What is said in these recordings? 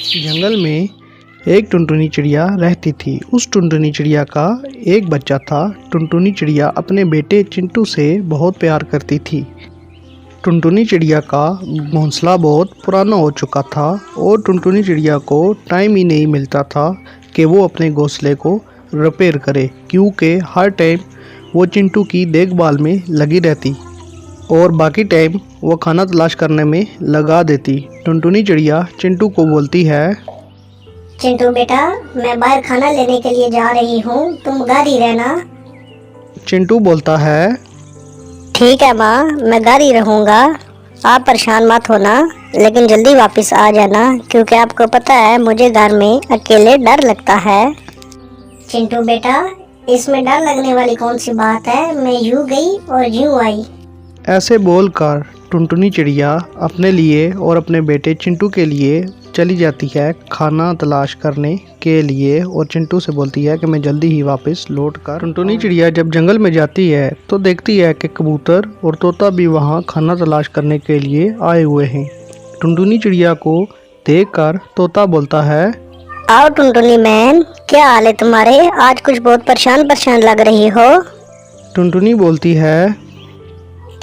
जंगल में एक टुनटुनी चिड़िया रहती थी। उस टुनटुनी चिड़िया का एक बच्चा था। टुनटुनी चिड़िया अपने बेटे चिंटू से बहुत प्यार करती थी। टुनटुनी चिड़िया का घोंसला बहुत पुराना हो चुका था और टुनटुनी चिड़िया को टाइम ही नहीं मिलता था कि वो अपने घोंसले को रिपेयर करे, क्योंकि हर टाइम वो चिंटू की देखभाल में लगी रहती और बाकी टाइम वो खाना तलाश करने में लगा देती। टुनटुनी चिड़िया चिंटू को बोलती है, चिंटू बेटा, मैं बाहर खाना लेने के लिए जा रही हूँ, तुम घर ही रहना। चिंटू बोलता है, ठीक है माँ, मैं घर ही रहूँगा, आप परेशान मत होना, लेकिन जल्दी वापस आ जाना, क्योंकि आपको पता है मुझे घर में अकेले डर लगता है। चिंटू बेटा, इसमें डर लगने वाली कौन सी बात है, मैं यूँ गई और यूँ आई। ऐसे बोलकर टुनटुनी चिड़िया अपने लिए और अपने बेटे चिंटू के लिए चली जाती है खाना तलाश करने के लिए और चिंटू से बोलती है कि मैं जल्दी ही वापस लौट कर। टुनटुनी चिड़िया जब जंगल में जाती है तो देखती है कि कबूतर और तोता भी वहाँ खाना तलाश करने के लिए आए हुए हैं। टुनटुनी चिड़िया को देखकर तोता बोलता है, आओ टुनटुनी मैन, क्या हाल है तुम्हारे? आज कुछ बहुत परेशान परेशान लग रही हो। टुनटुनी बोलती है,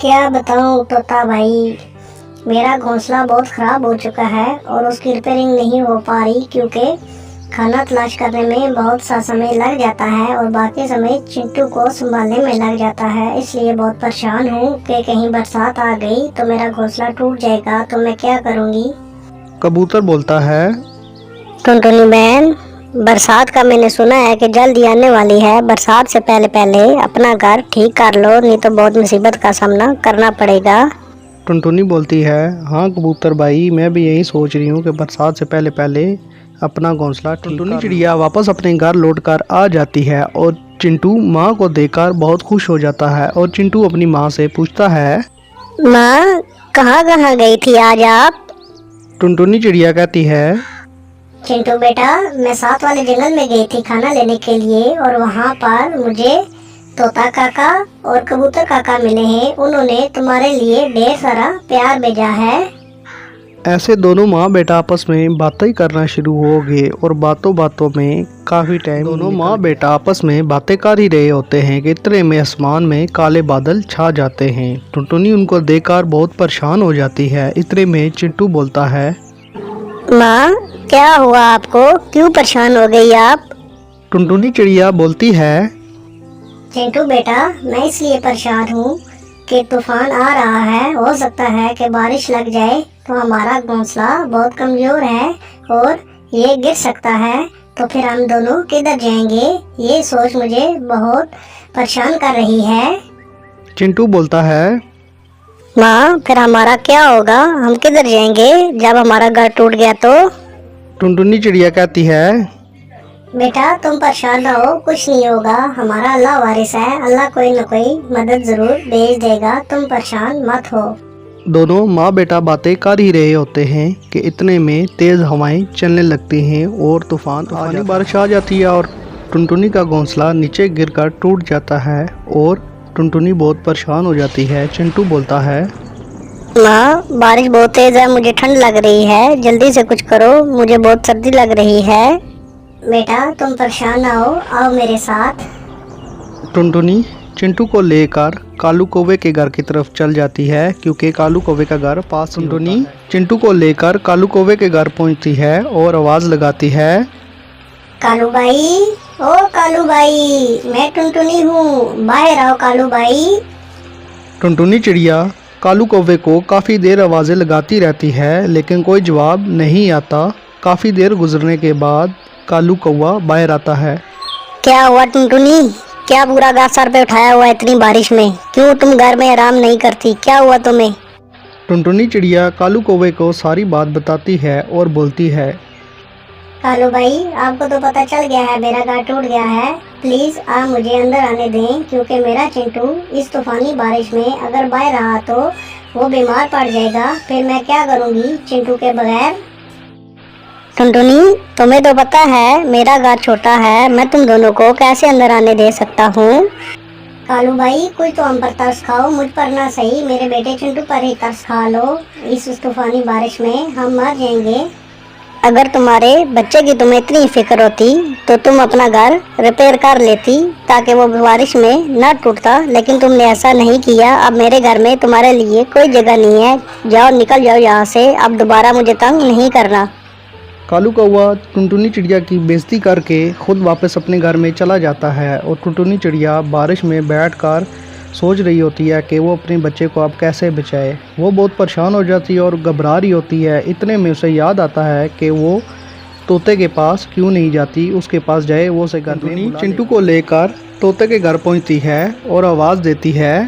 क्या बताऊं तोता भाई, मेरा घोंसला बहुत ख़राब हो चुका है और उसकी रिपेयरिंग नहीं हो पा रही, क्योंकि खाना तलाश करने में बहुत सा समय लग जाता है और बाकी समय चिंटू को संभालने में लग जाता है। इसलिए बहुत परेशान हूँ कि कहीं बरसात आ गई तो मेरा घोंसला टूट जाएगा, तो मैं क्या करूँगी। कबूतर बोलता है, टुनटुनी बहन, बरसात का मैंने सुना है कि जल्दी आने वाली है। बरसात से पहले पहले अपना घर ठीक कर लो, नहीं तो बहुत मुसीबत का सामना करना पड़ेगा। टुनटुनी बोलती है, हाँ कबूतर भाई, मैं भी यही सोच रही हूँ कि बरसात से पहले पहले अपना घोंसला। टुनटुनी चिड़िया वापस अपने घर लौटकर आ जाती है और चिंटू माँ को देखकर बहुत खुश हो जाता है और चिंटू अपनी माँ से पूछता है, माँ, कहाँ कहाँ गई थी आज आप? टुनटुनी चिड़िया कहती है, चिंटू बेटा, मैं साथ वाले जंगल में गई थी खाना लेने के लिए और वहाँ पर मुझे तोता काका और कबूतर काका मिले हैं। उन्होंने तुम्हारे लिए ढेर सारा प्यार भेजा है। ऐसे दोनों माँ बेटा आपस में बातें करना शुरू हो गए और बातों बातों में काफी टाइम दोनों माँ बेटा आपस में बातें कर ही रहे होते हैं कि इतने में आसमान में काले बादल छा जाते हैं। टुनटुनी उनको देखकर बहुत परेशान हो जाती है। इतने में चिंटू बोलता है, माँ, क्या हुआ आपको? क्यों परेशान हो गई आप? टुनटुनी चिड़िया बोलती है, चिंटू बेटा, मैं इसलिए परेशान हूँ कि तूफान आ रहा है, हो सकता है कि बारिश लग जाए तो हमारा घोंसला बहुत कमजोर है और ये गिर सकता है, तो फिर हम दोनों किधर जाएंगे? ये सोच मुझे बहुत परेशान कर रही है। चिंटू बोलता है, माँ, फिर हमारा क्या होगा? हम किधर जाएंगे जब हमारा घर टूट गया तो? टुनटुनी चिड़िया कहती है, बेटा तुम परेशान ना हो, कुछ नहीं होगा, हमारा अल्लाह वारिस है, अल्लाह कोई न कोई मदद जरूर भेज देगा, तुम परेशान मत हो। दोनों माँ बेटा बातें कर ही रहे होते हैं कि इतने में तेज हवाएं चलने लगती हैं और तूफानी बारिश आ जाती है और टुनटुनी का घोंसला नीचे गिरकर टूट जाता है और टुनटुनी बहुत परेशान हो जाती है। चिंटू बोलता है, माँ, बारिश बहुत तेज है, मुझे ठंड लग रही है, जल्दी से कुछ करो, मुझे बहुत सर्दी लग रही है। बेटा तुम परेशान ना हो, आओ मेरे साथ। टुनटुनी चिंटू को लेकर कालू कौवे के घर की तरफ चल जाती है, क्योंकि कालू कौवे का घर पास। टुनटुनी चिंटू को लेकर कालू कौवे के घर पहुंचती है और आवाज लगाती है, कालू भाई, ओ कालू भाई, मैं टुनटुनी हूँ, बाहर आओ कालू भाई। टुनटुनी चिड़िया कालू कौवे को काफ़ी देर आवाज़ें लगाती रहती है, लेकिन कोई जवाब नहीं आता। काफ़ी देर गुजरने के बाद कालू कौवा बाहर आता है। क्या हुआ टुनटुनी? क्या पूरा गाछ सर पे उठाया हुआ है इतनी बारिश में? क्यों तुम घर में आराम नहीं करती? क्या हुआ तुम्हें? टुनटुनी चिड़िया कालू कौवे को सारी बात बताती है और बोलती है, कालू भाई, आपको तो पता चल गया है मेरा घर टूट गया है, प्लीज आप मुझे अंदर आने दें, क्योंकि मेरा चिंटू इस तूफानी बारिश में अगर बाहर रहा तो वो बीमार पड़ जाएगा, फिर मैं क्या करूँगी चिंटू के बगैर। टुनटुनी, तुम्हें तो पता है मेरा घर छोटा है, मैं तुम दोनों को कैसे अंदर आने दे सकता हूँ। कालू भाई, कोई तो हम पर तरस खाओ, मुझ पर ना सही, मेरे बेटे चिंटू पर ही तरस खा लो, इस तूफानी बारिश में हम मर जाएंगे। अगर तुम्हारे बच्चे की तुम्हें इतनी फिक्र होती तो तुम अपना घर रिपेयर कर लेती ताकि वो बारिश में न टूटता, लेकिन तुमने ऐसा नहीं किया। अब मेरे घर में तुम्हारे लिए कोई जगह नहीं है, जाओ निकल जाओ यहाँ से, अब दोबारा मुझे तंग नहीं करना। कालू कौवा टुनटुनी चिड़िया की बेइज्जती करके खुद वापस अपने घर में चला जाता है और टुनटुनी चिड़िया बारिश में बैठकर सोच रही होती है कि वो अपने बच्चे को अब कैसे बचाए। वो बहुत परेशान हो जाती है और घबरा रही होती है। इतने में उसे याद आता है कि वो तोते के पास क्यों नहीं जाती, उसके पास जाए, वो उसे घर में चिंटू को लेकर तोते के घर पहुंचती है और आवाज़ देती है,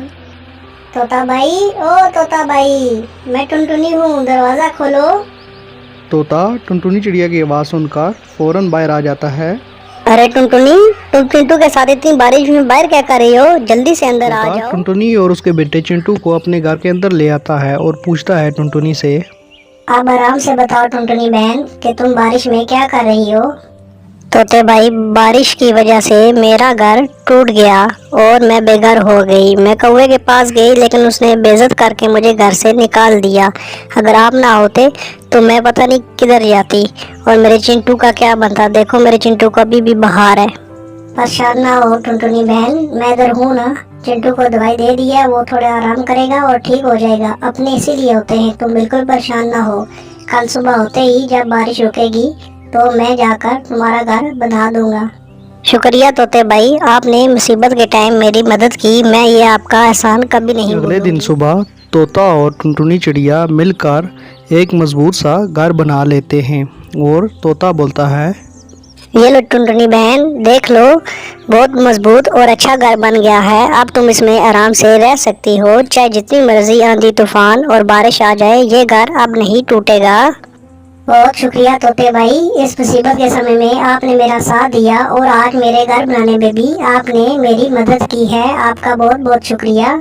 तोता भाई, ओ तोता भाई, मैं टुनटुनी हूँ, दरवाज़ा खोलो। तोता टुनटुनी चिड़िया की आवाज़ सुनकर फौरन बाहर आ जाता है। अरे टुनटुनी, तुम चिंटू के साथ इतनी बारिश में बाहर क्या कर रही हो? जल्दी से अंदर आ तोता जाओ। टुनटुनी और उसके बेटे चिंटू को अपने घर के अंदर ले आता है और पूछता है टुनटुनी से, अब आराम से बताओ टुनटुनी बहन कि तुम बारिश में क्या कर रही हो? तोते भाई, बारिश की वजह से मेरा घर टूट गया और मैं बेघर हो गई। मैं कौवे के पास गई लेकिन उसने बेइज्जत करके मुझे घर से निकाल दिया। अगर आप ना होते तो मैं पता नहीं किधर जाती और मेरे चिंटू का क्या बनता। देखो मेरे चिंटू को अभी भी बाहर है। परेशान ना हो टुनटुनी बहन, मैं इधर हूँ ना। चिंटू को दवाई दे दी है, वो थोड़ा आराम करेगा और ठीक हो जाएगा। अपने इसीलिए होते हैं, तुम बिल्कुल परेशान ना हो। कल सुबह होते ही जब बारिश रुकेगी तो मैं जाकर तुम्हारा घर बना दूंगा। शुक्रिया तोते भाई, आपने मुसीबत के टाइम मेरी मदद की, मैं ये आपका एहसान कभी नहीं अगले दिन भूलूंगी। सुबह तोता और टुनटुनी चिड़िया मिलकर एक मजबूत सा घर बना लेते हैं और तोता बोलता है, ये लो टुनटुनी बहन, देख लो, बहुत मजबूत और अच्छा घर बन गया है। अब तुम इसमें आराम से रह सकती हो, चाहे जितनी मर्जी आंधी तूफान और बारिश आ जाए, ये घर अब नहीं टूटेगा। बहुत शुक्रिया तोते भाई, इस मुसीबत के समय में आपने मेरा साथ दिया और आज मेरे घर बनाने में भी आपने मेरी मदद की है। आपका बहुत बहुत शुक्रिया।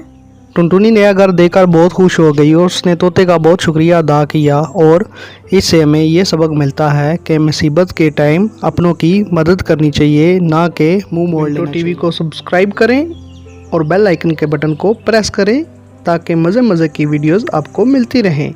टुनटुनी नया घर देखकर बहुत खुश हो गई और उसने तोते का बहुत शुक्रिया अदा किया। और इससे हमें ये सबक मिलता है कि मुसीबत के टाइम अपनों की मदद करनी चाहिए, ना कि मुंह मोड़ लेना चाहिए। टीवी को सब्सक्राइब करें और बेल आइकन के बटन को प्रेस करें ताकि मज़े मज़े की वीडियोस आपको मिलती रहें।